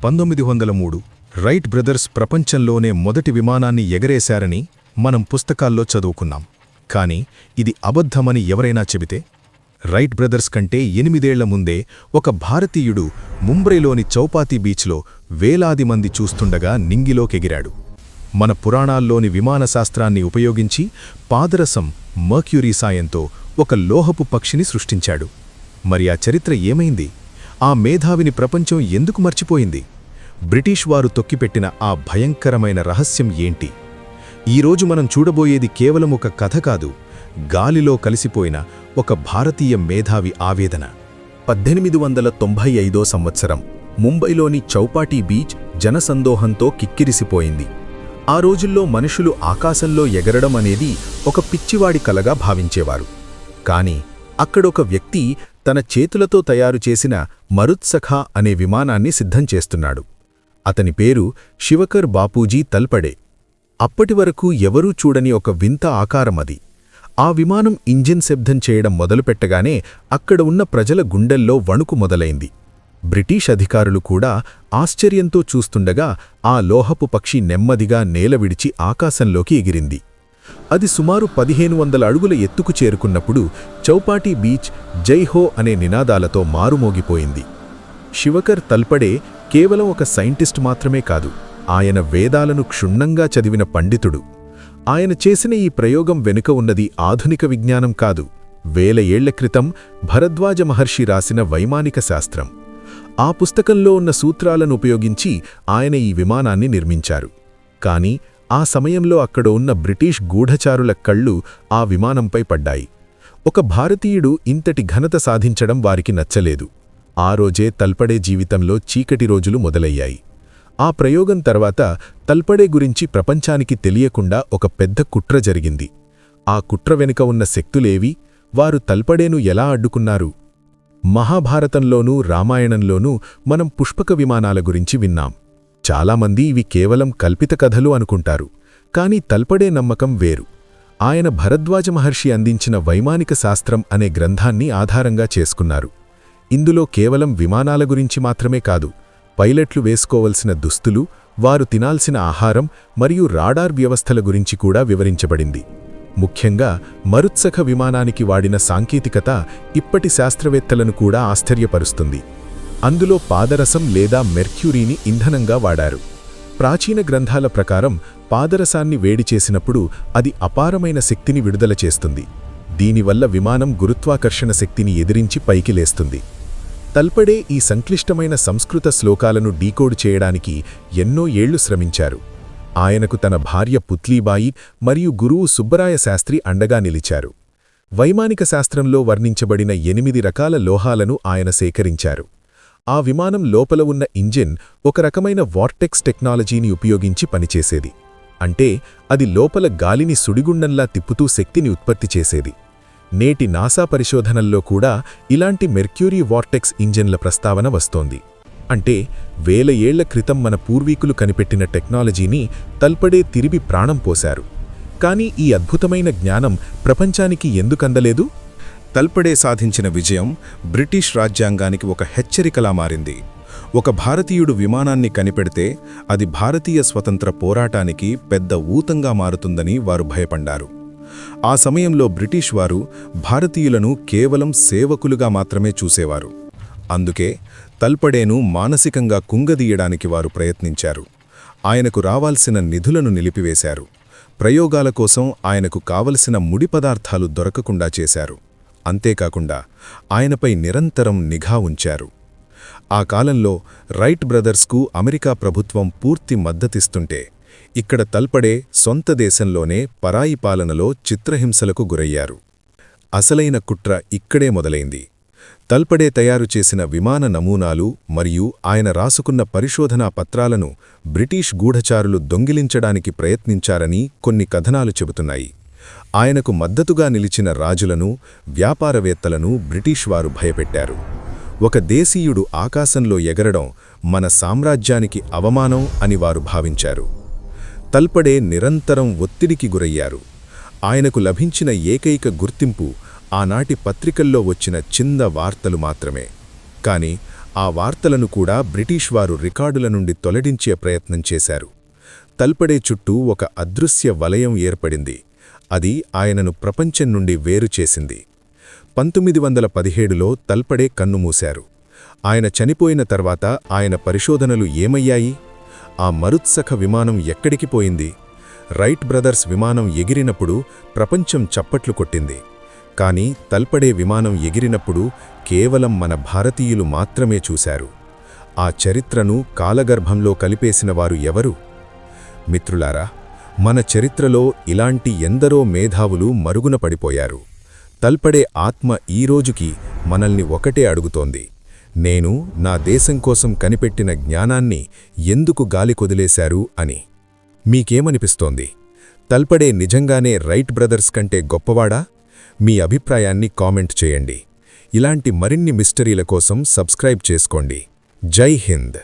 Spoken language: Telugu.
1903 రైట్ బ్రదర్స్ ప్రపంచంలోనే మొదటి విమానాన్ని ఎగరేశారని మనం పుస్తకాల్లో చదువుకున్నాం. కాని ఇది అబద్ధమని ఎవరైనా చెబితే? రైట్ బ్రదర్స్ కంటే 8 ఏళ్ల ముందే ఒక భారతీయుడు ముంబైలోని చౌపాతి బీచ్లో వేలాది మంది చూస్తుండగా నింగిలోకెగిరాడు. మన పురాణాల్లోని విమానశాస్త్రాన్ని ఉపయోగించి పాదరసం మర్క్యూరీ సాయంతో ఒక లోహపు పక్షిని సృష్టించాడు. మరి ఆ చరిత్ర ఏమైంది? ఆ మేధావిని ప్రపంచం ఎందుకు మర్చిపోయింది? బ్రిటిష్ వారు తొక్కిపెట్టిన ఆ భయంకరమైన రహస్యం ఏంటి? ఈరోజు మనం చూడబోయేది కేవలం ఒక కథ కాదు, గాలిలో కలిసిపోయిన ఒక భారతీయ మేధావి ఆవేదన. 1895 సంవత్సరం ముంబైలోని చౌపాటీ బీచ్ జనసందోహంతో కిక్కిరిసిపోయింది. ఆ రోజుల్లో మనుషులు ఆకాశంలో ఎగరడం అనేది ఒక పిచ్చివాడి కలగా భావించేవారు. కాని అక్కడొక వ్యక్తి తన చేతులతో తయారుచేసిన మరుత్సఖా అనే విమానాన్ని సిద్ధం చేస్తున్నాడు. అతని పేరు శివకర్ బాపూజీ తల్పడే. అప్పటివరకు ఎవరూ చూడని ఒక వింత ఆకారమది. ఆ విమానం ఇంజిన్ శబ్దం చేయడం మొదలుపెట్టగానే అక్కడ ఉన్న ప్రజల గుండెల్లో వణుకు మొదలైంది. బ్రిటిష్ అధికారులు కూడా ఆశ్చర్యంతో చూస్తుండగా ఆ లోహపు పక్షి నెమ్మదిగా నేల విడిచి ఆకాశంలోకి ఎగిరింది. అది సుమారు 1500 అడుగుల ఎత్తుకు చేరుకున్నప్పుడు చౌపాటీ బీచ్ జైహో అనే నినాదాలతో మారుమోగిపోయింది. శివకర్ తల్పడే కేవలం ఒక సైంటిస్ట్ మాత్రమే కాదు, ఆయన వేదాలను క్షుణ్ణంగా చదివిన పండితుడు. ఆయన చేసిన ఈ ప్రయోగం వెనుక ఉన్నది ఆధునిక విజ్ఞానం కాదు, వేల ఏళ్ల క్రితం భరద్వాజ మహర్షి రాసిన వైమానిక శాస్త్రం. ఆ పుస్తకంలో ఉన్న సూత్రాలను ఉపయోగించి ఆయన ఈ విమానాన్ని నిర్మించారు. కాని ఆ సమయంలో అక్కడ ఉన్న బ్రిటిష్ గూఢచారుల కళ్ళు ఆ విమానంపై పడ్డాయి. ఒక భారతీయుడు ఇంతటి ఘనత సాధించడం వారికి నచ్చలేదు. ఆ రోజే తల్పడే జీవితంలో చీకటి రోజులు మొదలయ్యాయి. ఆ ప్రయోగం తర్వాత తల్పడే గురించి ప్రపంచానికి తెలియకుండా ఒక పెద్ద కుట్ర జరిగింది. ఆ కుట్ర వెనుక ఉన్న శక్తులేవి? వారు తల్పడేను ఎలా అడ్డుకున్నారు? మహాభారతంలోనూ రామాయణంలోనూ మనం పుష్పక విమానాల గురించి విన్నాం. చాలామంది ఇవి కేవలం కల్పిత కథలు అనుకుంటారు. కాని తల్పడే నమ్మకం వేరు. ఆయన భరద్వాజ మహర్షి అందించిన వైమానిక శాస్త్రం అనే గ్రంథాన్ని ఆధారంగా చేసుకున్నారు. ఇందులో కేవలం విమానాల గురించి మాత్రమే కాదు, పైలట్లు వేసుకోవలసిన దుస్తులు, వారు తినాల్సిన ఆహారం మరియు రాడార్ వ్యవస్థల గురించి కూడా వివరించబడింది. ముఖ్యంగా మరుత్సఖ విమానానికి వాడిన సాంకేతికత ఇప్పటి శాస్త్రవేత్తలను కూడా ఆశ్చర్యపరుస్తుంది. అందులో పాదరసం లేదా మెర్క్యూరీని ఇంధనంగా వాడారు. ప్రాచీన గ్రంథాల ప్రకారం పాదరసాన్ని వేడి చేసినప్పుడు అది అపారమైన శక్తిని విడుదల చేస్తుంది. దీనివల్ల విమానం గురుత్వాకర్షణ శక్తిని ఎదిరించి పైకి లేస్తుంది. తల్పడే ఈ సంక్లిష్టమైన సంస్కృత శ్లోకాలను డీకోడ్ చేయడానికి ఎన్నో ఏళ్లు శ్రమించారు. ఆయనకు తన భార్య పుత్లీబాయి మరియు గురువు సుబ్బరాయ శాస్త్రి అండగా నిలిచారు. వైమానిక శాస్త్రంలో వర్ణించబడిన 8 రకాల లోహాలను ఆయన సేకరించారు. ఆ విమానం లోపల ఉన్న ఇంజిన్ ఒక రకమైన వార్టెక్స్ టెక్నాలజీని ఉపయోగించి పనిచేసేది. అంటే అది లోపల గాలిని సుడిగుండంలా తిప్పుతూ శక్తిని ఉత్పత్తి చేసేది. నేటి నాసా పరిశోధనల్లో కూడా ఇలాంటి మెర్క్యూరీ వార్టెక్స్ ఇంజిన్ల ప్రస్తావన వస్తోంది. అంటే వేల ఏళ్ల క్రితం మన పూర్వీకులు కనిపెట్టిన టెక్నాలజీని తల్పడే తిరిగి ప్రాణం పోశారు. కాని ఈ అద్భుతమైన జ్ఞానం ప్రపంచానికి ఎందుకందలేదు? తల్పడే సాధించిన విజయం బ్రిటిష్ రాజ్యాంగానికి ఒక హెచ్చరికలా మారింది. ఒక భారతీయుడు విమానాన్ని కనిపెడితే అది భారతీయ స్వతంత్ర పోరాటానికి పెద్ద ఊతంగా మారుతుందని వారు భయపడ్డారు. ఆ సమయంలో బ్రిటిష్ వారు భారతీయులను కేవలం సేవకులుగా మాత్రమే చూసేవారు. అందుకే తల్పడేను మానసికంగా కుంగదీయడానికి వారు ప్రయత్నించారు. ఆయనకు రావాల్సిన నిధులను నిలిపివేశారు. ప్రయోగాల కోసం ఆయనకు కావలసిన ముడి పదార్థాలు దొరకకుండా చేశారు. అంతేకాకుండా ఆయనపై నిరంతరం నిఘా ఉంచారు. ఆ కాలంలో రైట్ బ్రదర్స్కు అమెరికా ప్రభుత్వం పూర్తి మద్దతిస్తుంటే ఇక్కడ తల్పడే సొంత దేశంలోనే పరాయి పాలనలో చిత్రహింసలకు గురయ్యారు. అసలైన కుట్ర ఇక్కడే మొదలైంది. తల్పడే తయారు చేసిన విమాన నమూనాలు మరియు ఆయన రాసుకున్న పరిశోధనా పత్రాలను బ్రిటిష్ గూఢచారులు దొంగిలించడానికి ప్రయత్నించారని కొన్ని కథనాలు చెబుతున్నాయి. ఆయనకు మద్దతుగా నిలిచిన రాజులను, వ్యాపారవేత్తలను బ్రిటిష్ వారు భయపెట్టారు. ఒక దేశీయుడు ఆకాశంలో ఎగరడం మన సామ్రాజ్యానికి అవమానం అని వారు భావించారు. తల్పడే నిరంతరం ఒత్తిడికి గురయ్యారు. ఆయనకు లభించిన ఏకైక గుర్తింపు ఆనాటి పత్రికల్లో వచ్చిన చిన్న వార్తలు మాత్రమే. కాని ఆ వార్తలను కూడా బ్రిటిష్ వారు రికార్డుల నుండి తొలగించే ప్రయత్నం చేశారు. తల్పడే చుట్టూ ఒక అదృశ్య వలయం ఏర్పడింది. అది ఆయనను ప్రపంచం నుండి వేరు చేసింది. 1917లో తల్పడే కన్నుమూశారు. ఆయన చనిపోయిన తర్వాత ఆయన పరిశోధనలు ఏమయ్యాయి? ఆ మరుత్సఖ విమానం ఎక్కడికి పోయింది? రైట్ బ్రదర్స్ విమానం ఎగిరినప్పుడు ప్రపంచం చప్పట్లు కొట్టింది. కాని తల్పడే విమానం ఎగిరినప్పుడు కేవలం మన భారతీయులు మాత్రమే చూశారు. ఆ చరిత్రను కాలగర్భంలో కలిపేసినవారు ఎవరు? మిత్రులారా, మన చరిత్రలో ఇలాంటి ఎందరో మేధావులు మరుగున పడిపోయారు. తల్పడే ఆత్మ ఈ రోజుకి మనల్ని ఒకటే అడుగుతోంది: నేను నా దేశం కోసం కనిపెట్టిన జ్ఞానాన్ని ఎందుకు గాలి కొదిలేశారు అని. మీకేమనిపిస్తోంది? తల్పడే నిజంగానే రైట్ బ్రదర్స్ కంటే గొప్పవాడా? మీ అభిప్రాయాన్ని కామెంట్ చేయండి. ఇలాంటి మరిన్ని మిస్టరీల కోసం సబ్స్క్రైబ్ చేసుకోండి. జై హింద్.